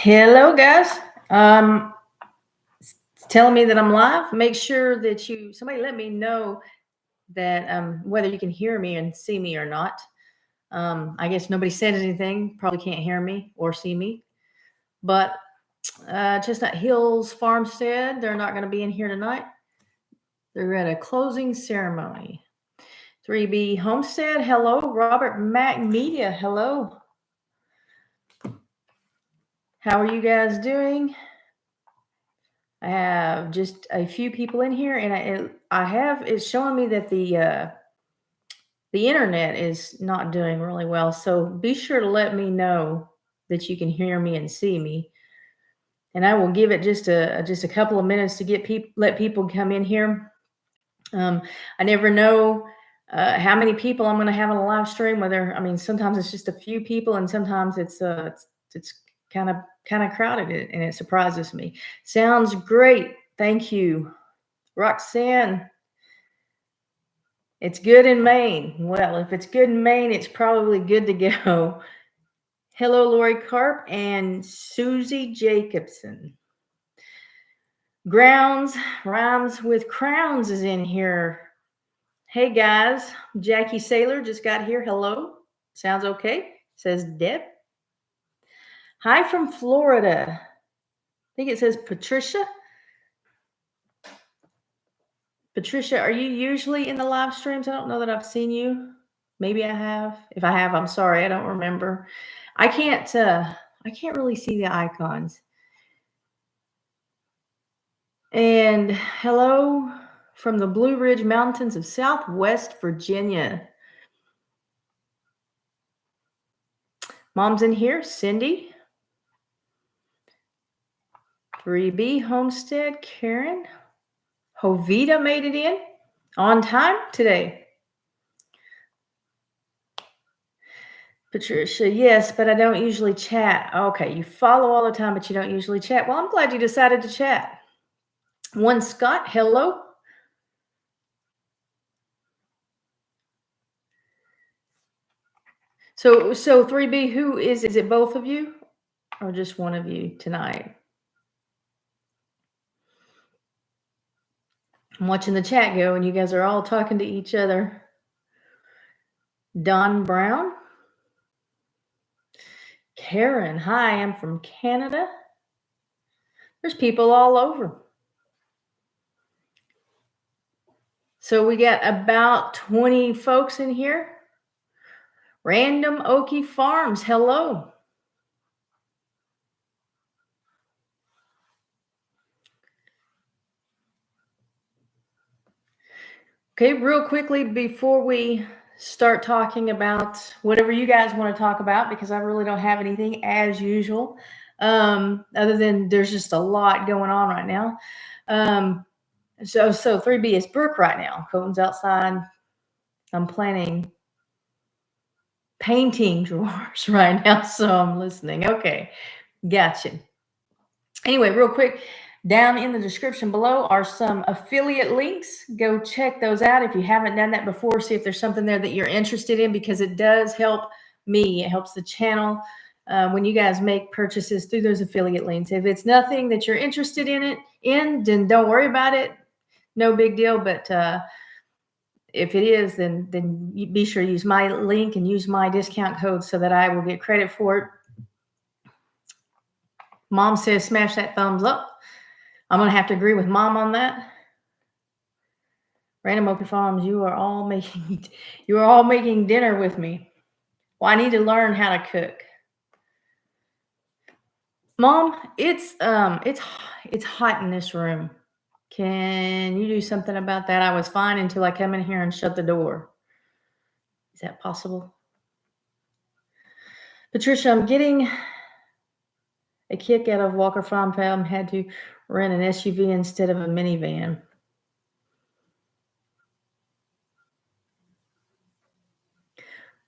Hello, guys. Um, it's telling me that I'm live. Make sure that somebody let me know that whether you can hear me and see me or not. I guess nobody said anything. Probably can't hear me or see me. But Chestnut Hills Farmstead, they're not going to be in here tonight. They're at a closing ceremony. 3B Homestead, hello. Robert Mac Media, hello. How are you guys doing? I have just a few people in here, and it's showing me that the internet is not doing really well. So be sure to let me know that you can hear me and see me, and I will give it just a couple of minutes to let people come in here. I never know how many people I'm going to have on a live stream. Sometimes it's just a few people, and sometimes it's kind of crowded, and it surprises me. Sounds great. Thank you, Roxanne. It's good in Maine. Well, if it's good in Maine, it's probably good to go. Hello, Lorie Carp and Susie Jacobson. Grounds rhymes with crowns is in here. Hey guys, Jackie Saylor just got here. Hello. Sounds okay, says Deb. Hi from Florida. I think it says Patricia. Patricia, are you usually in the live streams? I don't know that I've seen you. Maybe I have. If I have, I'm sorry. I don't remember. I can't really see the icons. And hello from the Blue Ridge Mountains of Southwest Virginia. Mom's in here, Cindy. 3B Homestead, Karen. Jovita made it in on time today. Patricia, yes, but I don't usually chat. Okay, you follow all the time, but you don't usually chat. Well, I'm glad you decided to chat. One Scott, hello. So 3B, who is it both of you or just one of you tonight? I'm watching the chat go and you guys are all talking to each other. Don Brown. Karen, hi, I'm from Canada. There's people all over. So we got about 20 folks in here. Random Okie Farms, hello. Okay, real quickly before we start talking about whatever you guys want to talk about, because I really don't have anything as usual, other than there's just a lot going on right now. So 3B is Brooke right now. Colton's outside. I'm planning painting drawers right now, so I'm listening. Okay, gotcha. Anyway, real quick, down in the description below are some affiliate links. Go check those out if you haven't done that before. See if there's something there that you're interested in, because it does help me. It helps the channel when you guys make purchases through those affiliate links. If it's nothing that you're interested in, then don't worry about it. No big deal. But if it is, then you be sure to use my link and use my discount code so that I will get credit for it. Mom says smash that thumbs up. I'm going to have to agree with Mom on that. Random Okie Farms, you are all making dinner with me. Well, I need to learn how to cook. Mom, it's hot in this room. Can you do something about that? I was fine until I come in here and shut the door. Is that possible? Patricia, I'm getting a kick out of Walker Farm Farm had to rent an SUV instead of a minivan.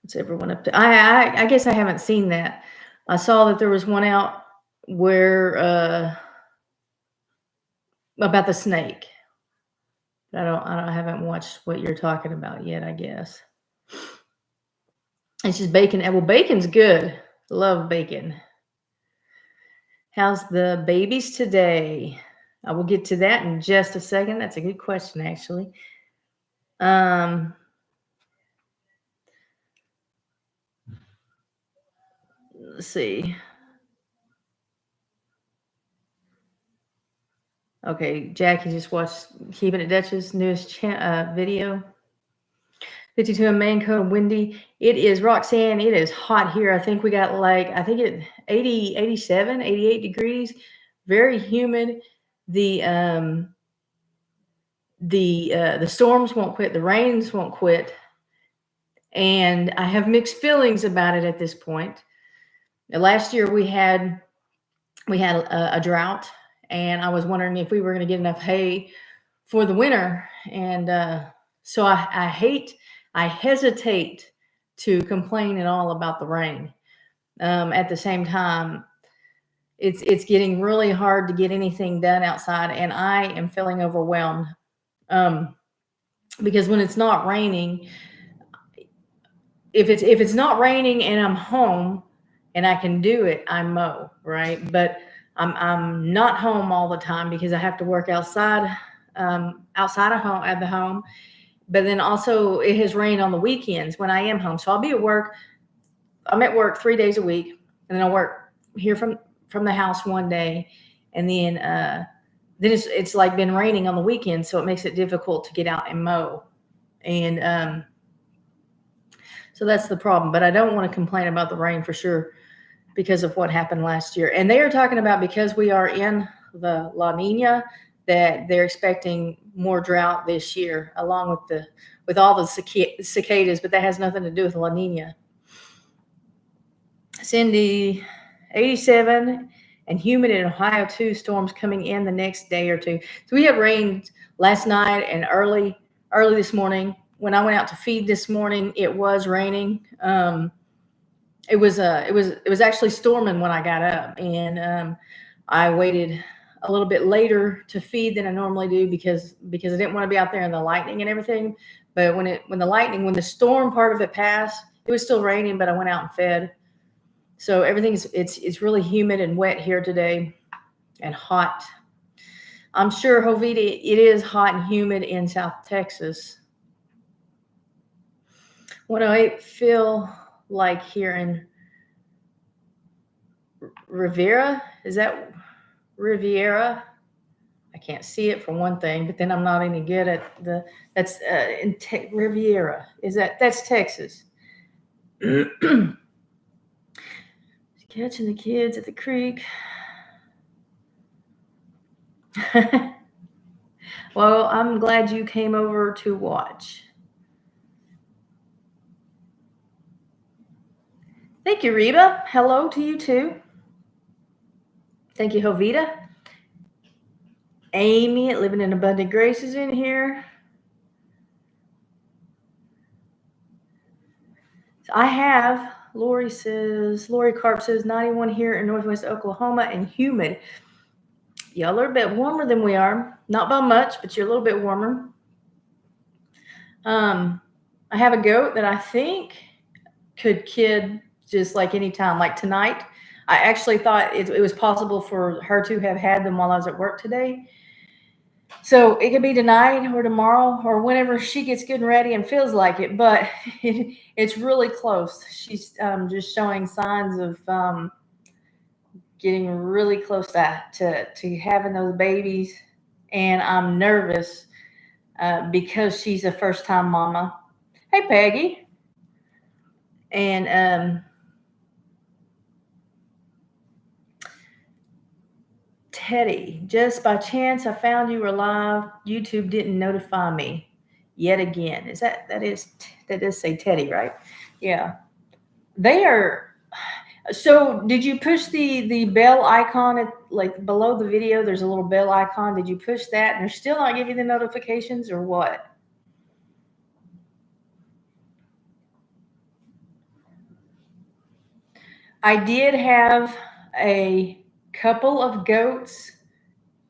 What's everyone up to? I guess I haven't seen that. I saw that there was one out where about the snake. I haven't watched what you're talking about yet, I guess. It's just bacon. Well, bacon's good. Love bacon. How's the babies today? I will get to that in just a second. That's a good question, actually. Let's see. Okay, Jackie just watched Keeping It Dutch's newest video. 52 in Maine, cold and windy. It is, Roxanne, it is hot here. I think we got like, I think it 80, 87, 88 degrees. Very humid. The storms won't quit. The rains won't quit. And I have mixed feelings about it at this point. Last year we had a drought, and I was wondering if we were going to get enough hay for the winter. And so I hesitate to complain at all about the rain. At the same time, it's getting really hard to get anything done outside, and I am feeling overwhelmed. Because when it's not raining, if it's not raining and I'm home and I can do it, I mow, right? But I'm not home all the time because I have to work outside of home, at the home. But then also it has rained on the weekends when I am home. So I'll be at work. I'm at work 3 days a week, and then I work here from the house one day, and then it's like been raining on the weekend, so it makes it difficult to get out and mow. And so that's the problem. But I don't want to complain about the rain for sure because of what happened last year. And they are talking about, because we are in the La Nina, that they're expecting more drought this year, along with all the cicadas, but that has nothing to do with La Nina. Cindy, 87 and humid in Ohio too. Storms coming in the next day or two. So we had rain last night and early this morning. When I went out to feed this morning, it was raining. It was actually storming when I got up, and I waited a little bit later to feed than I normally do because I didn't want to be out there in the lightning and everything. But when the storm part of it passed, it was still raining, but I went out and fed. So it's really humid and wet here today, and hot. I'm sure, Jovita, it is hot and humid in South Texas. 108 feel like here in Riviera. Is that Riviera? I can't see it for one thing, but then I'm not any good at that's in Riviera. That's Texas. Catching the kids at the creek. Well, I'm glad you came over to watch. Thank you, Reba. Hello to you too. Thank you, Jovita. Amy, living in abundant grace, is in here. I have, Lorie Carp says 91 here in Northwest Oklahoma and humid. Y'all are a bit warmer than we are. Not by much, but you're a little bit warmer. I have a goat that I think could kid just like any time, like tonight. I actually thought it was possible for her to have had them while I was at work today. So it could be tonight or tomorrow or whenever she gets good and ready and feels like it, but it's really close. She's just showing signs of getting really close to having those babies. And I'm nervous because she's a first-time mama. Hey, Peggy. And Teddy, just by chance I found you were live. YouTube didn't notify me yet again. That does say Teddy, right? Yeah. They are. So did you push the bell icon like below the video? There's a little bell icon. Did you push that and they're still not giving you the notifications, or what? I did have a couple of goats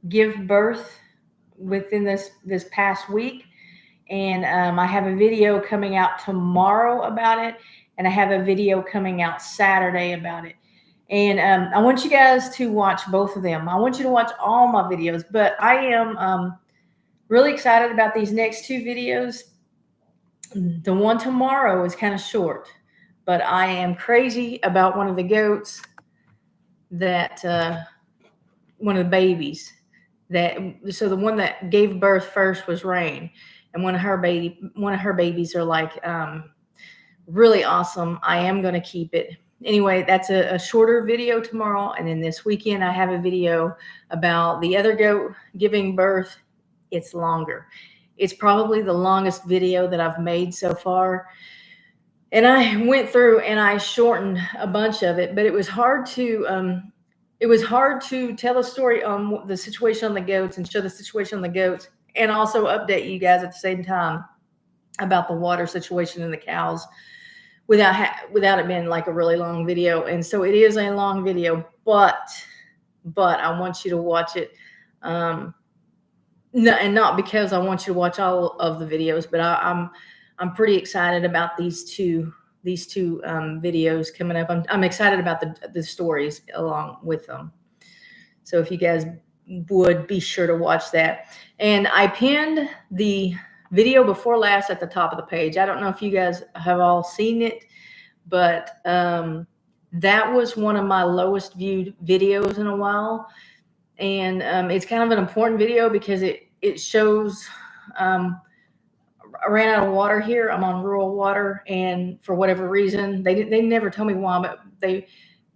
give birth within this past week, and I have a video coming out tomorrow about it, and I have a video coming out Saturday about it. And I want you guys to watch both of them. I want you to watch all my videos, but I am really excited about these next two videos. The one tomorrow is kind of short, but I am crazy about one of the goats that one of the babies that, so the one that gave birth first was Rain, and one of her babies are like really awesome. I am going to keep it. Anyway, that's a shorter video tomorrow. And then this weekend, I have a video about the other goat giving birth. It's longer. It's probably the longest video that I've made so far. And I went through and I shortened a bunch of it, but it was hard to tell a story on the situation on the goats and show the situation on the goats, and also update you guys at the same time about the water situation and the cows without it being like a really long video. And so it is a long video, but I want you to watch it. No, and not because I want you to watch all of the videos, but I'm pretty excited about these two videos coming up. I'm excited about the stories along with them. So if you guys would be sure to watch that. And I pinned the video before last at the top of the page. I don't know if you guys have all seen it, but that was one of my lowest viewed videos in a while. And it's kind of an important video because it shows I ran out of water here. I'm on rural water, and for whatever reason, they never told me why, but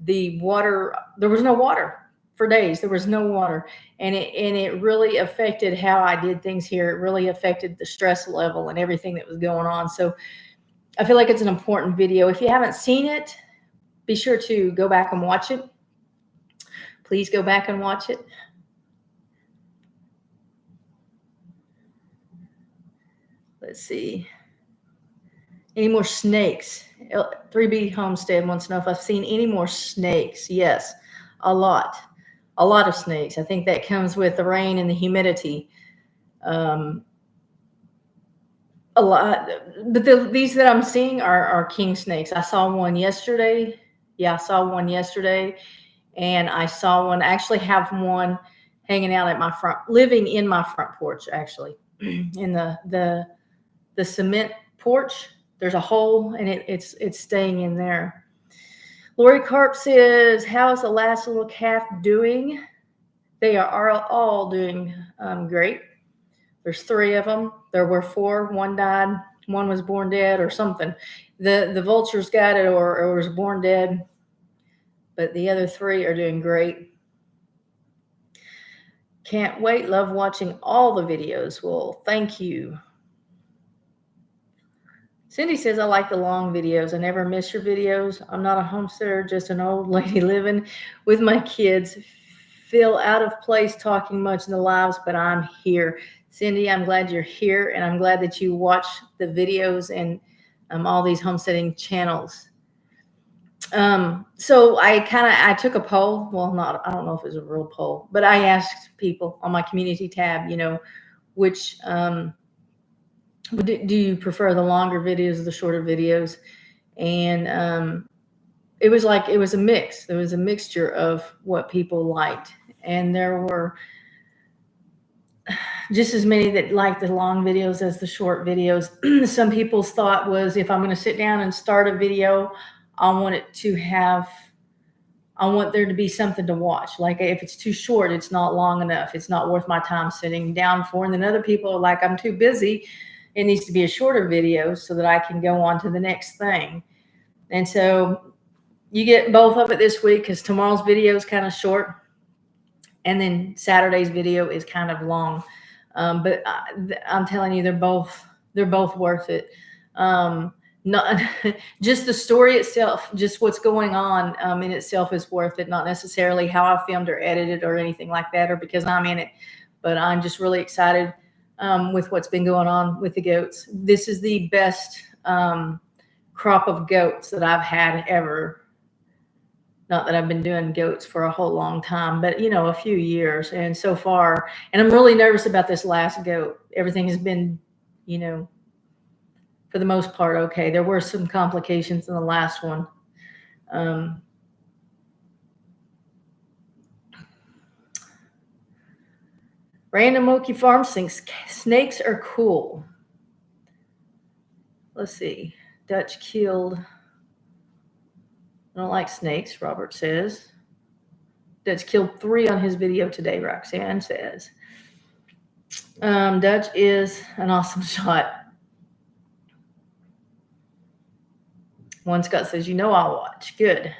the water, there was no water for days. There was no water, and it really affected how I did things here. It really affected the stress level and everything that was going on. So I feel like it's an important video. If you haven't seen it, be sure to go back and watch it. Please go back and watch it. Let's see. Any more snakes? 3B Homestead wants to know if I've seen any more snakes. Yes, a lot of snakes. I think that comes with the rain and the humidity. A lot, but these that I'm seeing are king snakes. I saw one yesterday. Yeah, I saw one yesterday, and I saw one. I actually have one hanging out at my living in my front porch, actually, in the cement porch. There's a hole, and it's staying in there. Lorie Carp says, "How is the last little calf doing?" They are all doing great. There's 3 of them. There were 4. One died. One was born dead or something. The vultures got it or was born dead. But the other 3 are doing great. Can't wait. Love watching all the videos. Well, thank you. Cindy says, I like the long videos. I never miss your videos. I'm not a homesteader, just an old lady living with my kids. Feel out of place talking much in the lives, but I'm here. Cindy, I'm glad you're here, and I'm glad that you watch the videos and all these homesteading channels. So I took a poll. Well, I don't know if it was a real poll, but I asked people on my community tab, which do you prefer the longer videos or the shorter videos? And it was a mix. There was a mixture of what people liked, and there were just as many that liked the long videos as the short videos. Some people's thought was, if I'm going to sit down and start a video, I want there to be something to watch. Like if it's too short, it's not long enough. It's not worth my time sitting down for. And then other people are like, I'm too busy. It needs to be a shorter video so that I can go on to the next thing. And so you get both of it this week, because tomorrow's video is kind of short, and then Saturday's video is kind of long. But I'm telling you, they're both worth it. Not just the story itself, just what's going on in itself is worth it. Not necessarily how I filmed or edited or anything like that, or because I'm in it, but I'm just really excited with what's been going on with the goats. This is the best crop of goats that I've had ever. Not that I've been doing goats for a whole long time, but a few years. And so far, and I'm really nervous about this last goat. Everything has been, for the most part, okay. There were some complications in the last one. Random Okie Farm thinks snakes are cool. Let's see. Dutch killed. I don't like snakes, Robert says. Dutch killed 3 on his video today, Roxanne says. Dutch is an awesome shot. One Scott says, you know I'll watch. Good.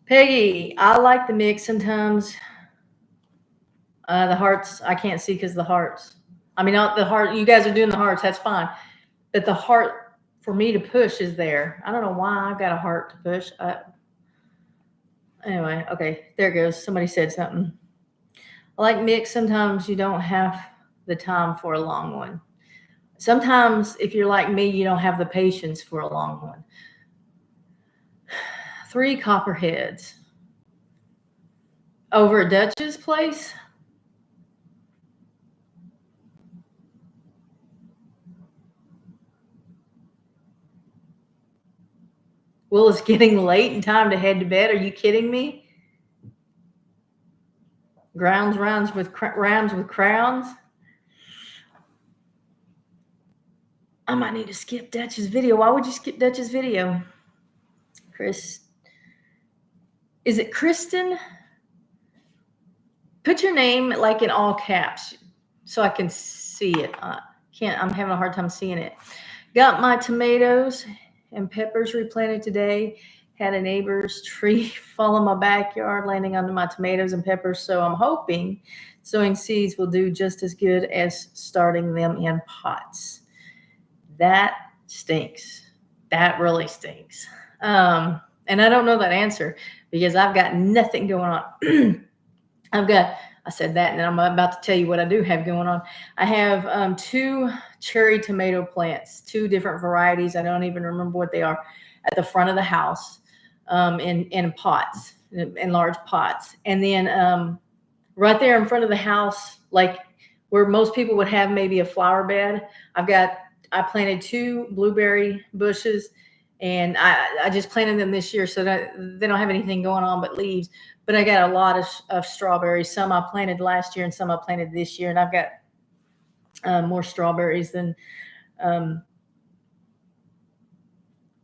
Peggy, I like the mix sometimes. The hearts, I can't see because the hearts. I mean, not the heart. You guys are doing the hearts. That's fine. But the heart for me to push is there. I don't know why I've got a heart to push. Anyway, okay. There it goes. Somebody said something. I like mix. Sometimes you don't have the time for a long one. Sometimes if you're like me, you don't have the patience for a long one. 3 copperheads. Over at Dutch's place? Will, it's getting late and time to head to bed. Are you kidding me? Rounds with crowns. I might need to skip Dutch's video. Why would you skip Dutch's video? Chris. Is it Kristen? Put your name like in all caps so I can see it. I'm having a hard time seeing it. Got my tomatoes and peppers replanted today. Had a neighbor's tree fall in my backyard, landing onto my tomatoes and peppers. So I'm hoping sowing seeds will do just as good as starting them in pots. That stinks. That really stinks. And I don't know that answer because I've got nothing going on. I said that, and then I'm about to tell you what I do have going on. I have 2 cherry tomato plants, 2 different varieties. I don't even remember what they are, at the front of the house in pots, in large pots. And then right there in front of the house, like where most people would have maybe a flower bed, I planted 2 blueberry bushes, and I just planted them this year, so that they don't have anything going on but leaves. But I got a lot of strawberries. Some I planted last year and some I planted this year. And I've got more strawberries than the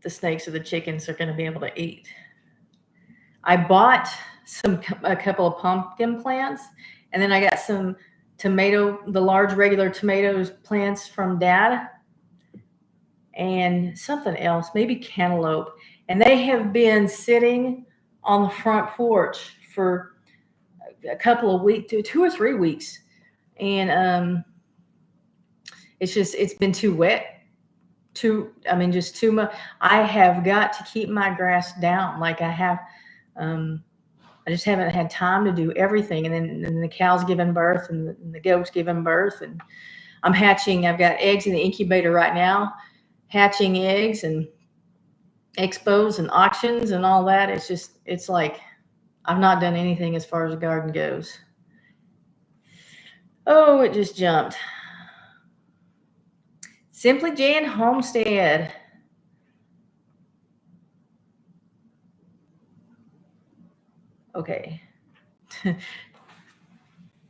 snakes or the chickens are going to be able to eat. I bought a couple of pumpkin plants. And then I got some the large regular tomatoes plants from Dad. And something else, maybe cantaloupe. And they have been sitting on the front porch for a couple of weeks, 2 or 3 weeks. And it's been too wet. Just too much. I have got to keep my grass down. Like I have, I just haven't had time to do everything. And then the cow's giving birth and the goat's giving birth. And I'm hatching. I've got eggs in the incubator right now, hatching eggs and expos and auctions and all that. It's like I've not done anything as far as the garden goes. Oh, it just jumped. Simply Jan Homestead. Okay.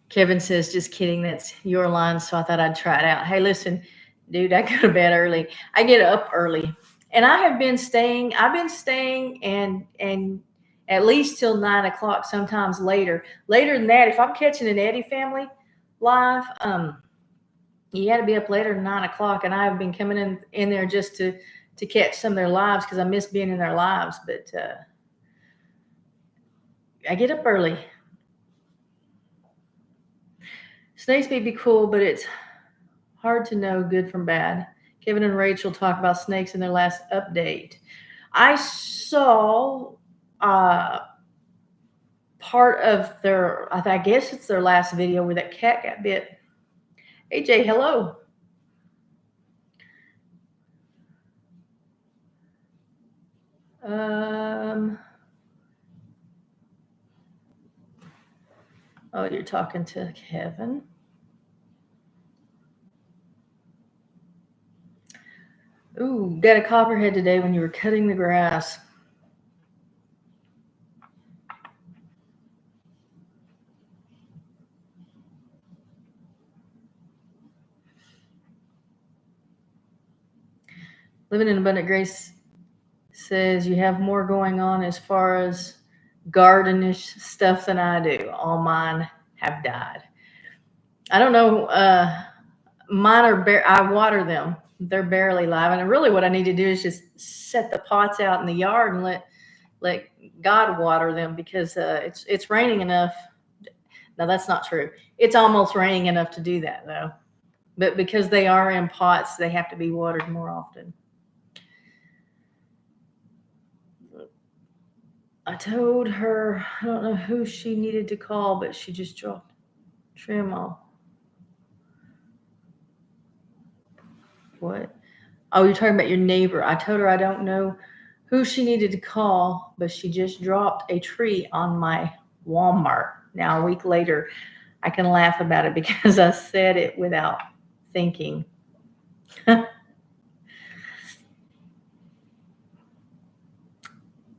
Kevin says, just kidding. That's your line. So I thought I'd try it out. Hey, listen, dude, I go to bed early. I get up early. And I've been staying and at least till 9 o'clock, sometimes later. Later than that, if I'm catching an Eddie family live, you got to be up later than 9 o'clock. And I've been coming in there just to catch some of their lives because I miss being in their lives. But I get up early. Snakes may be cool, but it's hard to know good from bad. Kevin and Rachel talk about snakes in their last update. I saw part of I guess it's their last video where that cat got bit. AJ, hello. Oh, you're talking to Kevin. Ooh, got a copperhead today when you were cutting the grass. Living in Abundant Grace says you have more going on as far as gardenish stuff than I do. All mine have died. I don't know. Mine are I water them. They're barely live. And really what I need to do is just set the pots out in the yard and let God water them, because it's raining enough. No, that's not true. It's almost raining enough to do that, though. But because they are in pots, they have to be watered more often. I told her, I don't know who she needed to call, but she just dropped trim off. What? Oh, you're talking about your neighbor. I told her I don't know who she needed to call, but she just dropped a tree on my Walmart. Now, a week later, I can laugh about it because I said it without thinking.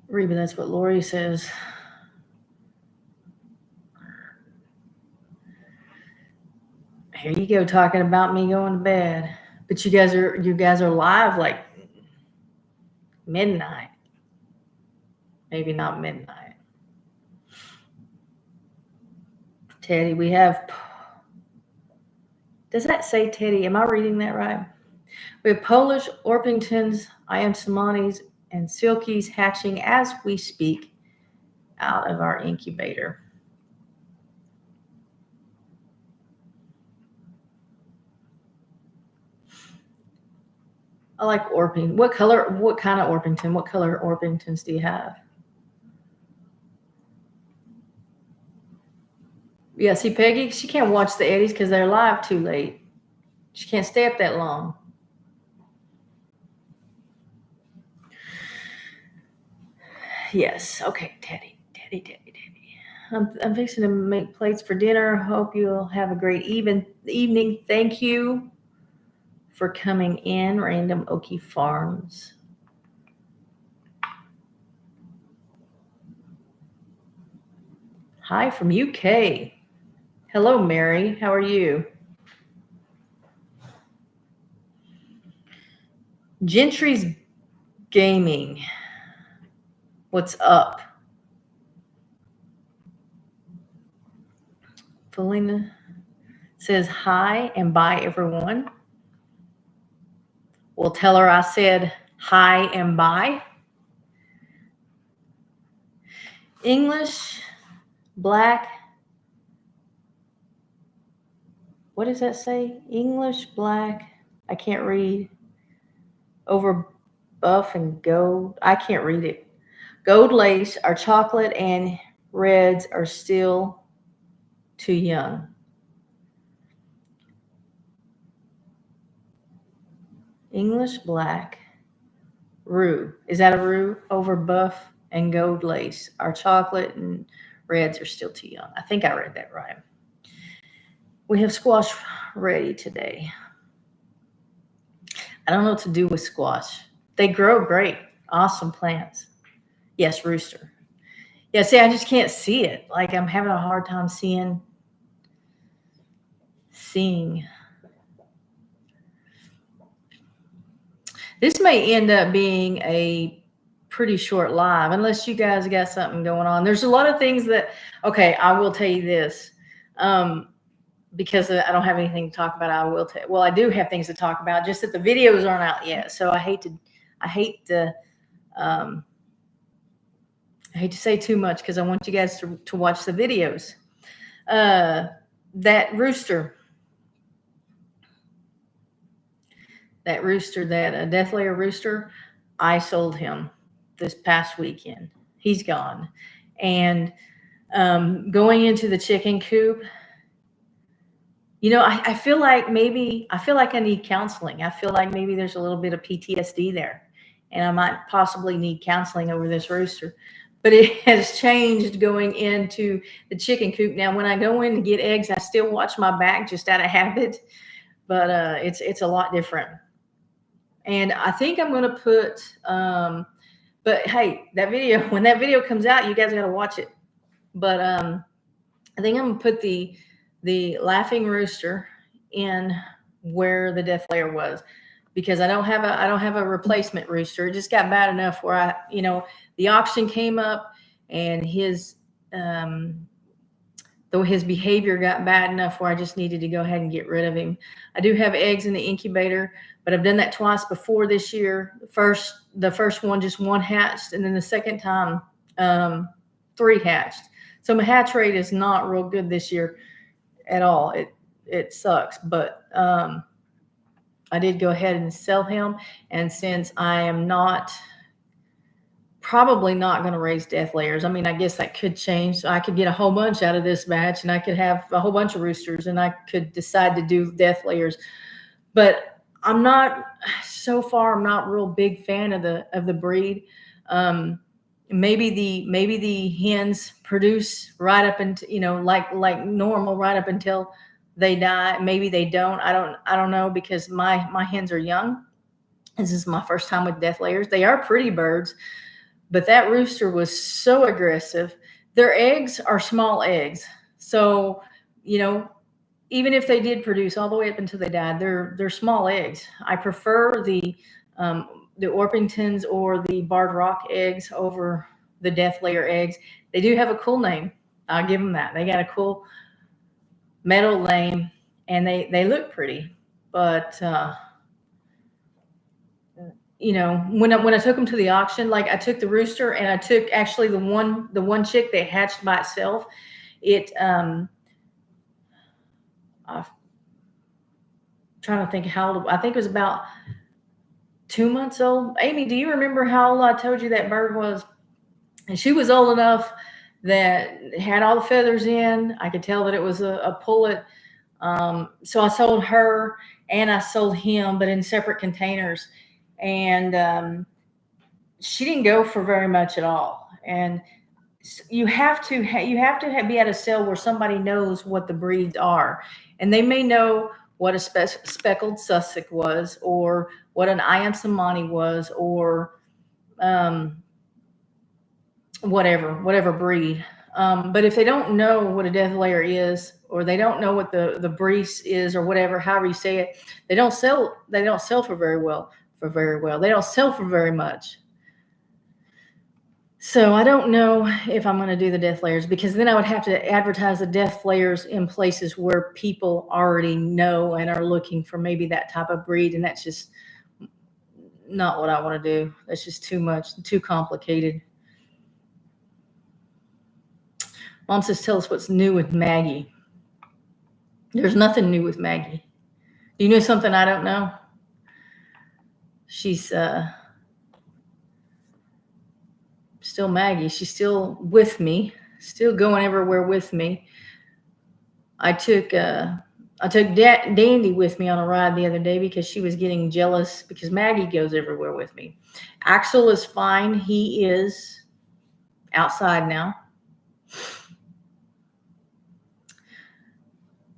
Reba, that's what Lorie says. Here you go, talking about me going to bed. But you guys are live like midnight. Maybe not midnight. Teddy, we have. Does that say Teddy? Am I reading that right? We have Polish Orpingtons, Iamsamanis, and Silkies hatching as we speak out of our incubator. I like Orping. What kind of Orpington? What color Orpingtons do you have? Yeah, see, Peggy, she can't watch the Eddies because they're live too late. She can't stay up that long. Yes. Okay, Teddy. I'm fixing to make plates for dinner. Hope you'll have a great evening. Thank you for coming in, Random Okie Farms. Hi from UK. Hello, Mary. How are you? Gentry's Gaming. What's up? Felina says hi and bye, everyone. Well, tell her I said hi and bye. English, black. What does that say? English, black. I can't read. Over buff and gold. I can't read it. Gold lace, our chocolate and reds are still too young. English, black. Rue. Is that a rue? Over buff and gold lace. Our chocolate and reds are still too young. I think I read that right. We have squash ready today. I don't know what to do with squash. They grow great. Awesome plants. Yes, rooster. Yeah, see, I just can't see it. Like, I'm having a hard time seeing. This may end up being a pretty short live, unless you guys got something going on. There's a lot of things that, okay, I will tell you this. Because I don't have anything to talk about, I will tell. Well, I do have things to talk about, just that the videos aren't out yet. So I hate to say too much because I want you guys to watch the videos. That rooster, that death layer rooster, I sold him this past weekend. He's gone. And going into the chicken coop, you know, I feel like I need counseling. I feel like maybe there's a little bit of PTSD there, and I might possibly need counseling over this rooster. But it has changed going into the chicken coop. Now, when I go in to get eggs, I still watch my back just out of habit, but it's a lot different. And I think I'm going to put, but hey, when that video comes out, you guys got to watch it. But I think I'm going to put the laughing rooster in where the death layer was. because I don't have a replacement rooster. It just got bad enough where the auction came up, and though his behavior got bad enough where I just needed to go ahead and get rid of him. I do have eggs in the incubator, but I've done that twice before this year. The first one, just one hatched, and then the second time, 3 hatched. So my hatch rate is not real good this year at all. It sucks, but I did go ahead and sell him. And since I am probably not going to raise death layers. I mean, I guess that could change. So I could get a whole bunch out of this batch, and I could have a whole bunch of roosters, and I could decide to do death layers. But I'm not a real big fan of the breed. Maybe the hens produce right up until, like normal, right up until they die. Maybe they don't. I don't know, because my hens are young. This is my first time with death layers. They are pretty birds. But that rooster was so aggressive. Their eggs are small eggs. So, even if they did produce all the way up until they died, they're small eggs. I prefer the Orpingtons or the Barred Rock eggs over the death layer eggs. They do have a cool name. I'll give them that. They got a cool metal name, and they look pretty. But when I took them to the auction, like I took the rooster, and I took actually the one chick that hatched by itself. I'm trying to think how old. I think it was about 2 months old. Amy, do you remember how old I told you that bird was? And she was old enough that it had all the feathers in. I could tell that it was a pullet. So I sold her and I sold him, but in separate containers. And she didn't go for very much at all. And you have to be at a sale where somebody knows what the breeds are, and they may know what a speckled Sussex was, or what an Iamsamani was, or whatever breed. But if they don't know what a death layer is, or they don't know what the breeze is, or however you say it, they don't sell for very well. They don't sell for very much. So I don't know if I'm going to do the death layers, because then I would have to advertise the death layers in places where people already know and are looking for maybe that type of breed. And that's just not what I want to do. That's just too much, too complicated. Mom says, tell us what's new with Maggie. There's nothing new with Maggie. Do you know something I don't know? She's still Maggie. She's still with me, still going everywhere with me. I took Dandy with me on a ride the other day because she was getting jealous because Maggie goes everywhere with me. Axel is fine. He is outside now.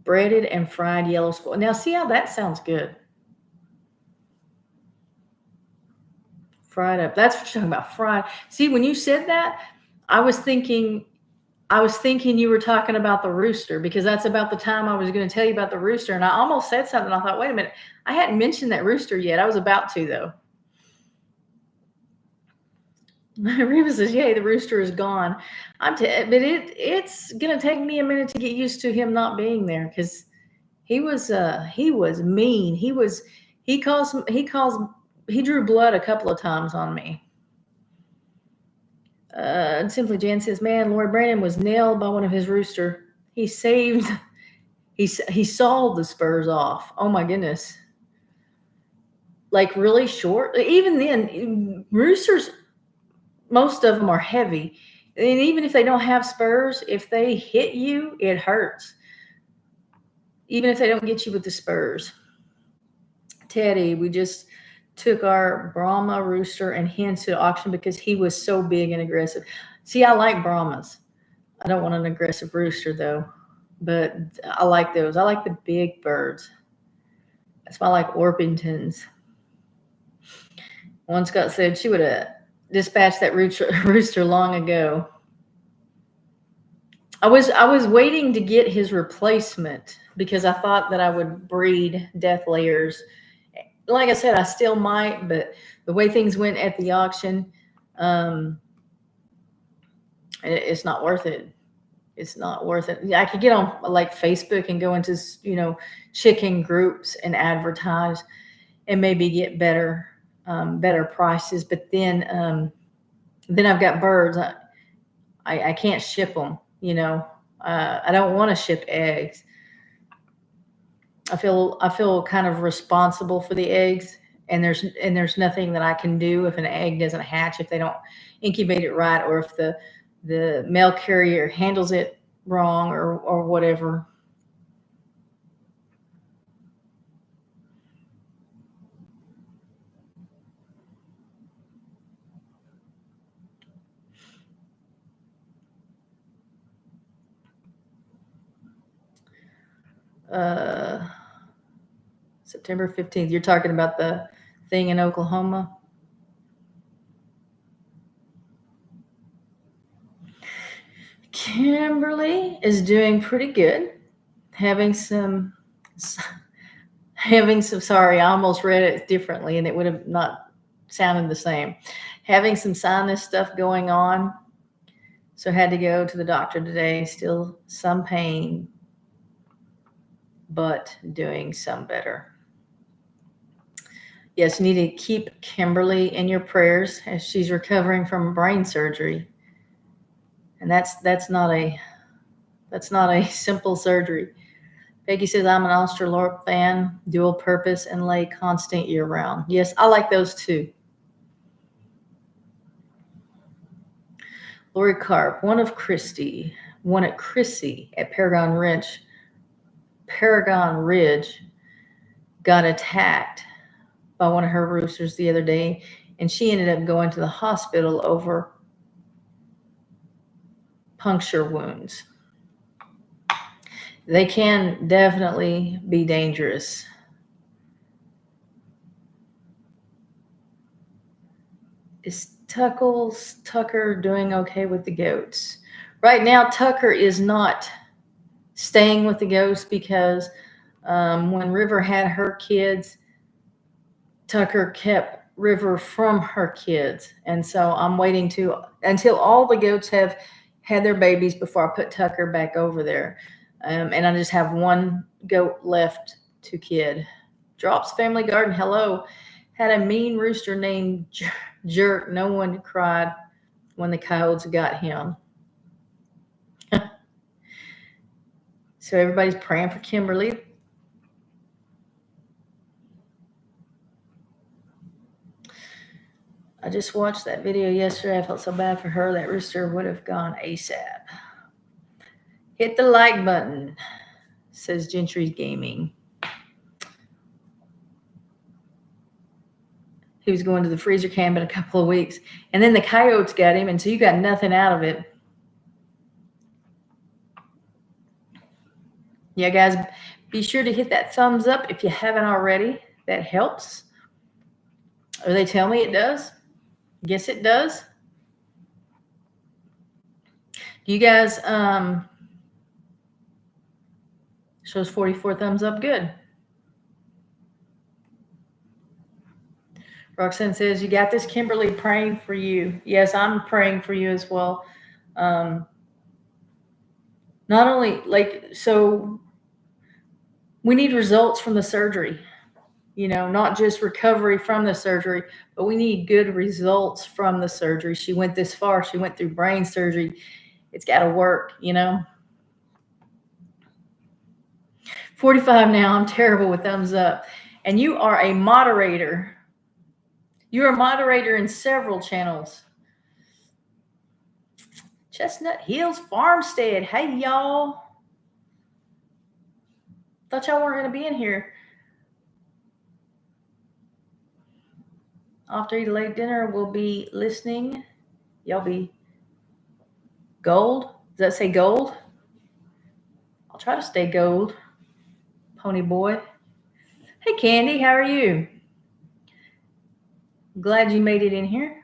Breaded and fried yellow squirrel. Now, see how that sounds good. Fried up. That's what you're talking about. Fried. See, when you said that, I was thinking you were talking about the rooster, because that's about the time I was going to tell you about the rooster. And I almost said something. I thought, wait a minute, I hadn't mentioned that rooster yet. I was about to, though. Reba says, yay, the rooster is gone. But it's going to take me a minute to get used to him not being there, because he was mean. He drew blood a couple of times on me. Simply Jan says, man, Lorie Brandon was nailed by one of his rooster. He sawed the spurs off. Oh my goodness. Like really short. Even then, roosters, most of them are heavy. And even if they don't have spurs, if they hit you, it hurts. Even if they don't get you with the spurs. Teddy, we just took our Brahma rooster and hens to the auction because he was so big and aggressive. See, I like Brahmas. I don't want an aggressive rooster, though. But I like those. I like the big birds. That's why I like Orpingtons. One Scott said she would have dispatched that rooster long ago. I was waiting to get his replacement because I thought that I would breed death layers like I said, I still might, but the way things went at the auction, um, it's not worth it. It's not worth it. I could get on like Facebook and go into, chicken groups and advertise and maybe get better prices. But then I've got birds. I can't ship them. I don't want to ship eggs. I feel kind of responsible for the eggs, and there's nothing that I can do if an egg doesn't hatch, if they don't incubate it right, or if the mail carrier handles it wrong, or whatever. Uh, September 15th. You're talking about the thing in Oklahoma? Kimberly is doing pretty good. Having some, sorry, I almost read it differently and it would have not sounded the same. Having some sinus stuff going on. So I had to go to the doctor today. Still some pain, but doing some better. Yes, you need to keep Kimberly in your prayers as she's recovering from brain surgery. And that's not a simple surgery. Peggy says, I'm an Australorp fan, dual purpose, and lay constant year round. Yes, I like those too. Lorie Carp, one at Chrissy at Paragon Ridge got attacked by one of her roosters the other day, and she ended up going to the hospital over puncture wounds. They can definitely be dangerous. Is Tucker doing okay with the goats? Right now, Tucker is not staying with the goats because when River had her kids, Tucker kept River from her kids. And so I'm waiting until all the goats have had their babies before I put Tucker back over there. And I just have one goat left to kid. Drops Family Garden, hello. Had a mean rooster named Jerk. No one cried when the coyotes got him. So everybody's praying for Kimberly. I just watched that video yesterday. I felt so bad for her. That rooster would have gone ASAP. Hit the like button, says Gentry Gaming. He was going to the freezer camp in a couple of weeks. And then the coyotes got him, and so you got nothing out of it. Yeah, guys, be sure to hit that thumbs up if you haven't already. That helps. Or they tell me it does. Guess it does. You guys, shows 44 thumbs up. Good. Roxanne says, you got this, Kimberly, praying for you. Yes, I'm praying for you as well. Not only, so we need results from the surgery, not just recovery from the surgery, but we need good results from the surgery. She went this far. She went through brain surgery. It's got to work, 45 now. I'm terrible with thumbs up. And you are a moderator. You're a moderator in several channels. Chestnut Hills Farmstead. Hey, y'all. Thought y'all weren't going to be in here. After eat late dinner, we'll be listening. Y'all be gold. Does that say gold? I'll try to stay gold. Pony boy. Hey, Candy. How are you? Glad you made it in here.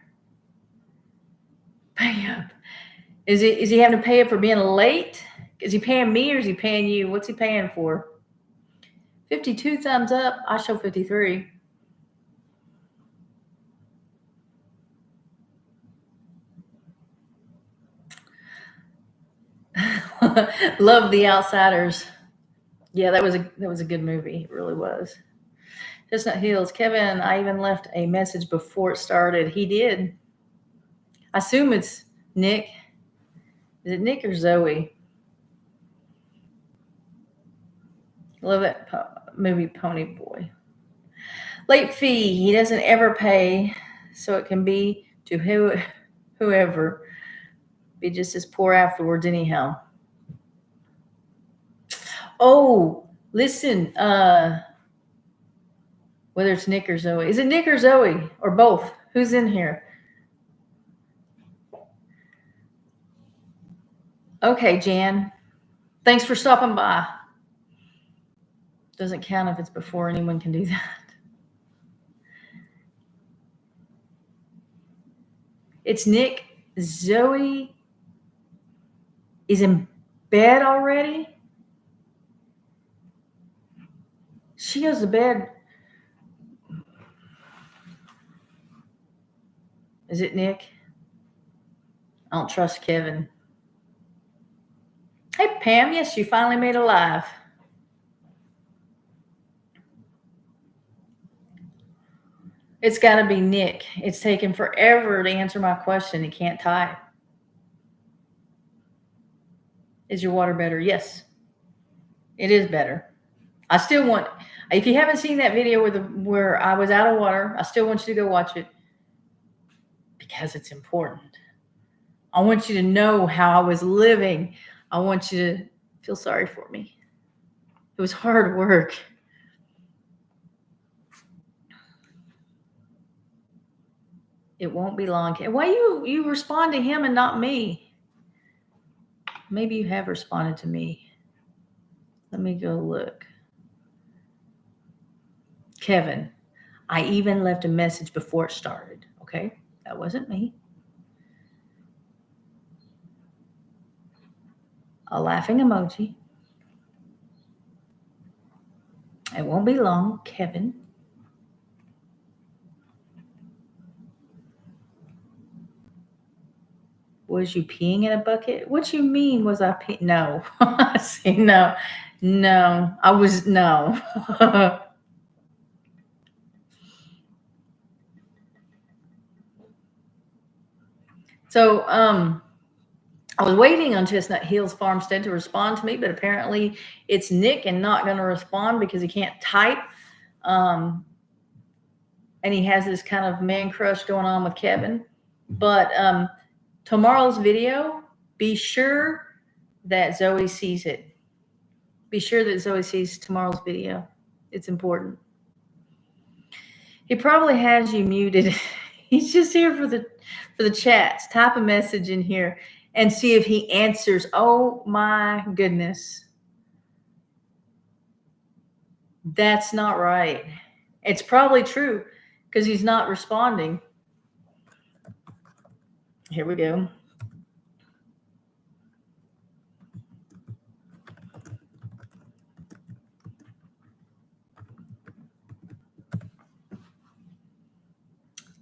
Pay up. Is he having to pay up for being late? Is he paying me or is he paying you? What's he paying for? 52 thumbs up. I show 53. Love The Outsiders. Yeah, that was a good movie. It really was. Chestnut Hills. Kevin, I even left a message before it started. He did. I assume it's Nick. Is it Nick or Zoe? Love that movie, Pony Boy. Late fee. He doesn't ever pay, so it can be to whoever. Be just as poor afterwards, anyhow. Oh, listen. Whether it's Nick or Zoe. Is it Nick or Zoe or both? Who's in here? Okay, Jan. Thanks for stopping by. Doesn't count if it's before anyone can do that. It's Nick. Zoe is in bed already. She goes to bed. Is it Nick? I don't trust Kevin. Hey, Pam. Yes, you finally made it live. It's got to be Nick. It's taken forever to answer my question. He can't type. Is your water better? Yes, it is better. I still want, if you haven't seen that video where I was out of water, I still want you to go watch it because it's important. I want you to know how I was living. I want you to feel sorry for me. It was hard work. It won't be long. Why you respond to him and not me? Maybe you have responded to me. Let me go look. Kevin, I even left a message before it started. Okay, that wasn't me. A laughing emoji. It won't be long, Kevin. Was you peeing in a bucket? What you mean? Was I peeing? No. See, no. I was no. So, I was waiting on Chestnut Hills Farmstead to respond to me, but apparently it's Nick and not going to respond because he can't type. And he has this kind of man crush going on with Kevin. But tomorrow's video, be sure that Zoe sees it. Be sure that Zoe sees tomorrow's video. It's important. He probably has you muted. He's just here for the chats. Type a message in here and see if he answers. Oh my goodness. That's not right. It's probably true because he's not responding. Here we go.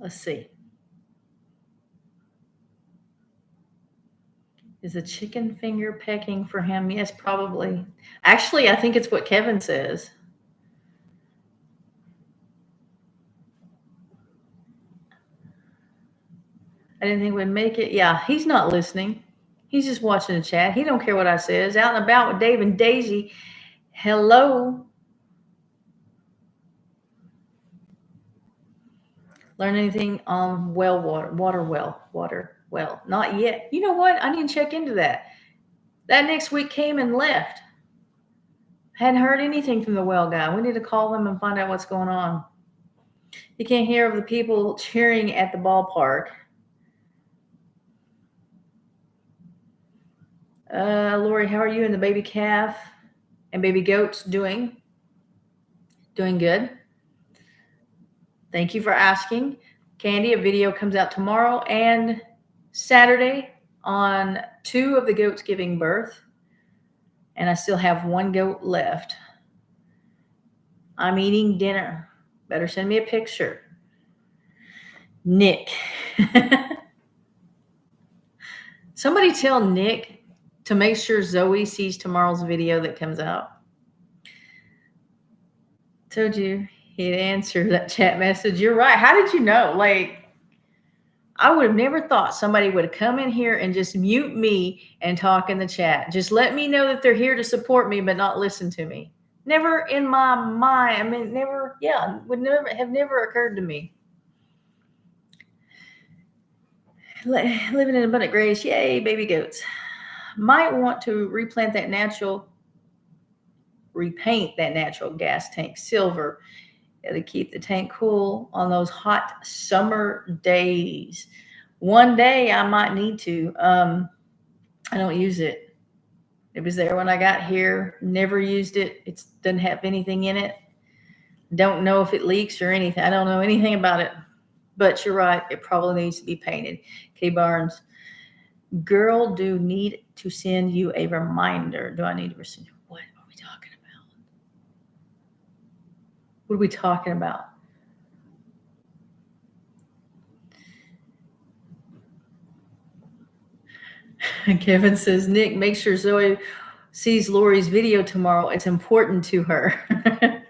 Let's see. Is a chicken finger pecking for him? Yes, probably. Actually, I think it's what Kevin says. I didn't think we'd make it. Yeah, he's not listening. He's just watching the chat. He don't care what I says. Out and about with Dave and Daisy. Hello. Learn anything on water well? Not yet. You know what? I need to check into that. That next week came and left. Hadn't heard anything from the well guy. We need to call them and find out what's going on. You can't hear of the people cheering at the ballpark. Lorie, how are you and the baby calf and baby goats doing? Doing good. Thank you for asking. Candy, a video comes out tomorrow and Saturday on 2 of the goats giving birth. And I still have 1 goat left. I'm eating dinner. Better send me a picture. Nick. Somebody tell Nick to make sure Zoe sees tomorrow's video that comes out. Told you he'd answer that chat message. You're right. How did you know? Like, I would have never thought somebody would come in here and just mute me and talk in the chat. Just let me know that they're here to support me, but not listen to me. Never in my mind. I mean, never, yeah, would never occurred to me. Living in abundant grace. Yay, baby goats. Might want to repaint that natural gas tank silver. It'll keep the tank cool on those hot summer days. One day I might need to. I don't use it. It was there when I got here. Never used it. It doesn't have anything in it. Don't know if it leaks or anything. I don't know anything about it. But you're right. It probably needs to be painted. K Barnes. Girl, do need to send you a reminder. Do I need to send you? What are we talking about? What are we talking about? Kevin says, Nick, make sure Zoe sees Lorie's video tomorrow. It's important to her.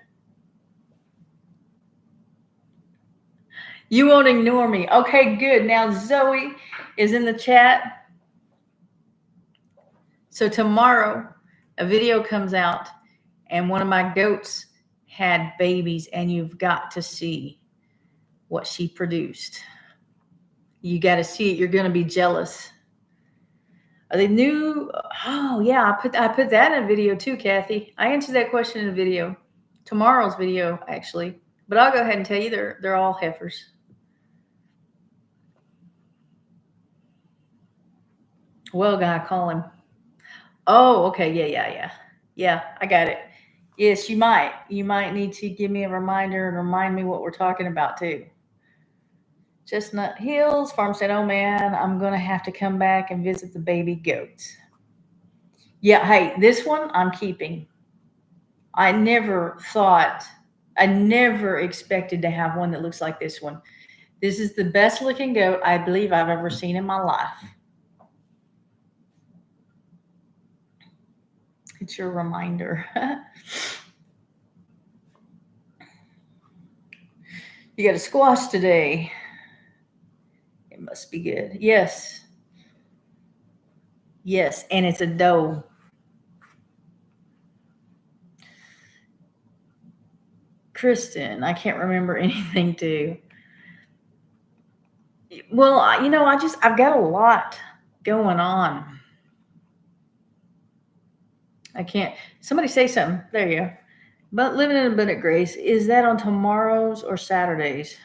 You won't ignore me. Okay, good. Now Zoe is in the chat. So tomorrow a video comes out and one of my goats had babies, and you've got to see what she produced. You got to see it. You're going to be jealous. Are they new? Oh yeah, I put that in a video too, Kathy. I answered that question in a video, tomorrow's video actually. But I'll go ahead and tell you they're all heifers. Well, guy, call him. Oh, okay, yeah. I got it. Yes, you might need to give me a reminder and remind me what we're talking about too. Chestnut Hills Farm said, oh man, I'm going to have to come back and visit the baby goats. Yeah, hey, this one I'm keeping. I never expected to have one that looks like this one. This is the best looking goat I believe I've ever seen in my life. It's your reminder. You got a squash today. It must be good. Yes. Yes, and it's a doe. Kristen, I can't remember anything too. Well, I've got a lot going on. I can't. Somebody say something. There you go. But living in abundant grace, is that on tomorrows or Saturdays?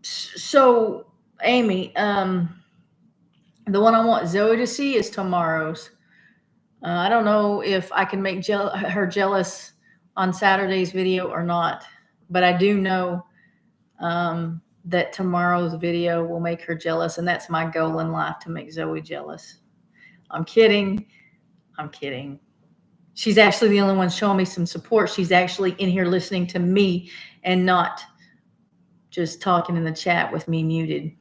So Amy, the one I want Zoe to see is tomorrow's. I don't know if I can make her jealous on Saturday's video or not, but I do know that tomorrow's video will make her jealous, and that's my goal in life, to make Zoe jealous. I'm kidding. She's actually the only one showing me some support. She's actually in here listening to me and not just talking in the chat with me muted.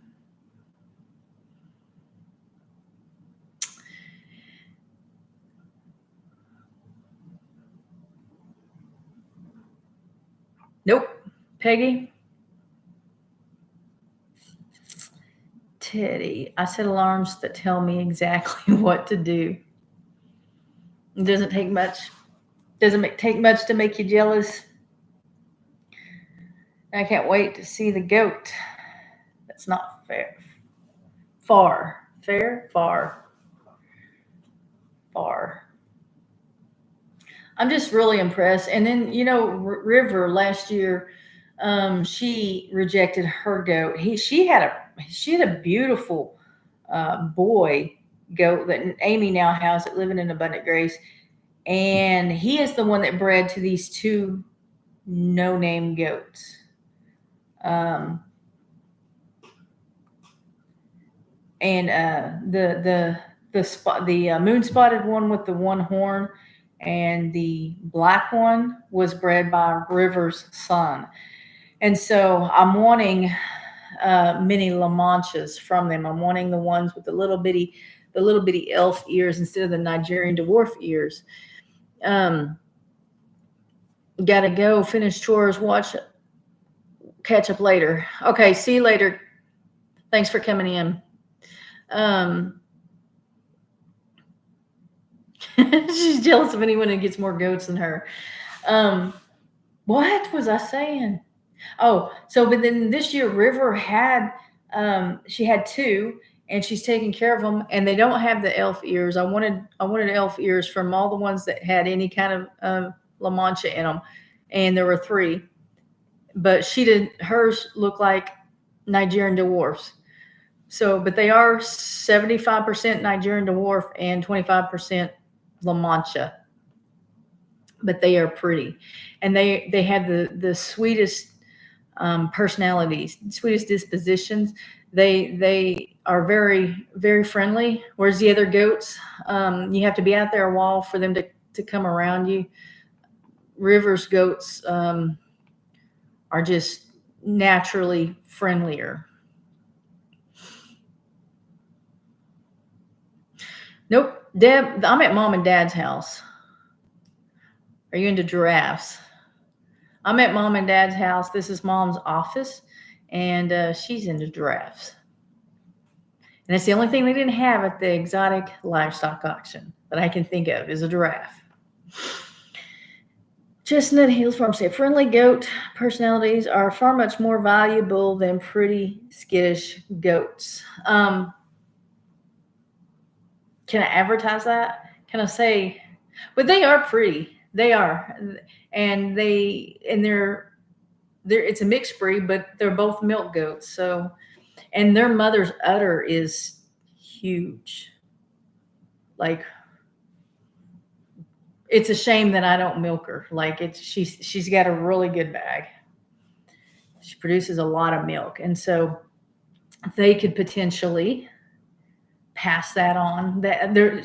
Nope. Peggy. Teddy. I set alarms that tell me exactly what to do. It doesn't take much. Doesn't take much to make you jealous. I can't wait to see the goat. That's not fair. Far. I'm just really impressed. And then, River last year, she rejected her goat. She had a beautiful boy goat that Amy now has it living in abundant grace. And he is the one that bred to these two no-name goats. And the moon spotted one with the one horn and the black one was bred by River's son. And so I'm wanting mini La Manchas from them. I'm wanting the ones with the little bitty the little bitty elf ears instead of the Nigerian dwarf ears. Gotta go finish chores, catch up later. Okay, see you later. Thanks for coming in. She's jealous of anyone who gets more goats than her. What was I saying? Oh, so but then this year River had she had 2, and she's taking care of them, and they don't have the elf ears. I wanted elf ears from all the ones that had any kind of La Mancha in them, and there were 3, but she did hers look like Nigerian dwarfs. So, but they are 75% Nigerian dwarf and 25% La Mancha. But they are pretty, and they have the sweetest personalities, sweetest dispositions. They are very, very friendly. Whereas the other goats, you have to be out there a while for them to come around you. River's goats are just naturally friendlier. Nope. Deb, I'm at Mom and Dad's house. Are you into giraffes? I'm at Mom and Dad's house. This is Mom's office, and she's into giraffes. And it's the only thing they didn't have at the exotic livestock auction that I can think of is a giraffe. Chestnut Hills Farm said, friendly goat personalities are far much more valuable than pretty skittish goats. Can I advertise that? Can I say, but they are pretty. They are, and they're it's a mixed breed, but they're both milk goats. So, and their mother's udder is huge. Like, it's a shame that I don't milk her. Like, she's got a really good bag. She produces a lot of milk, and so they could potentially pass that on.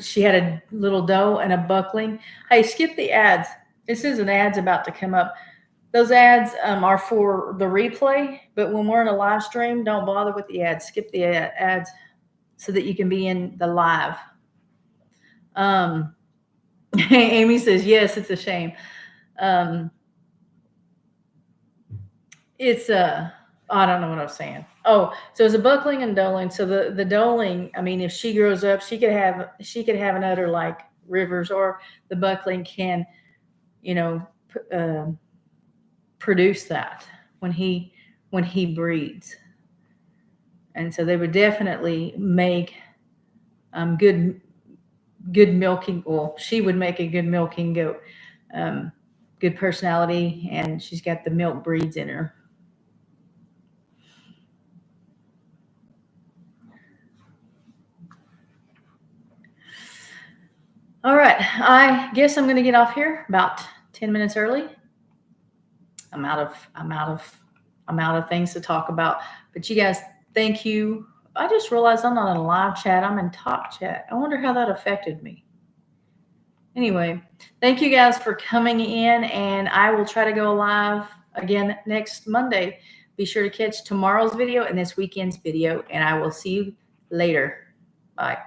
She had a little doe and a buckling. Hey, skip the ads. This is an ad's about to come up. Those ads are for the replay, but when we're in a live stream, don't bother with the ads. Skip the ads so that you can be in the live. Amy says, yes, it's a shame. It's I don't know what I was saying. Oh, so it's a buckling and doeling. So the doeling, I mean, if she grows up, she could have an udder like Rivers, or the buckling can, produce that when he breeds. And so they would definitely make good milking. Well, she would make a good milking goat. Good personality, and she's got the milk breeds in her. All right, I guess I'm going to get off here about 10 minutes early. I'm out of things to talk about. But you guys, thank you. I just realized I'm not in a live chat. I'm in talk chat. I wonder how that affected me. Anyway, thank you guys for coming in, and I will try to go live again next Monday. Be sure to catch tomorrow's video and this weekend's video, and I will see you later. Bye.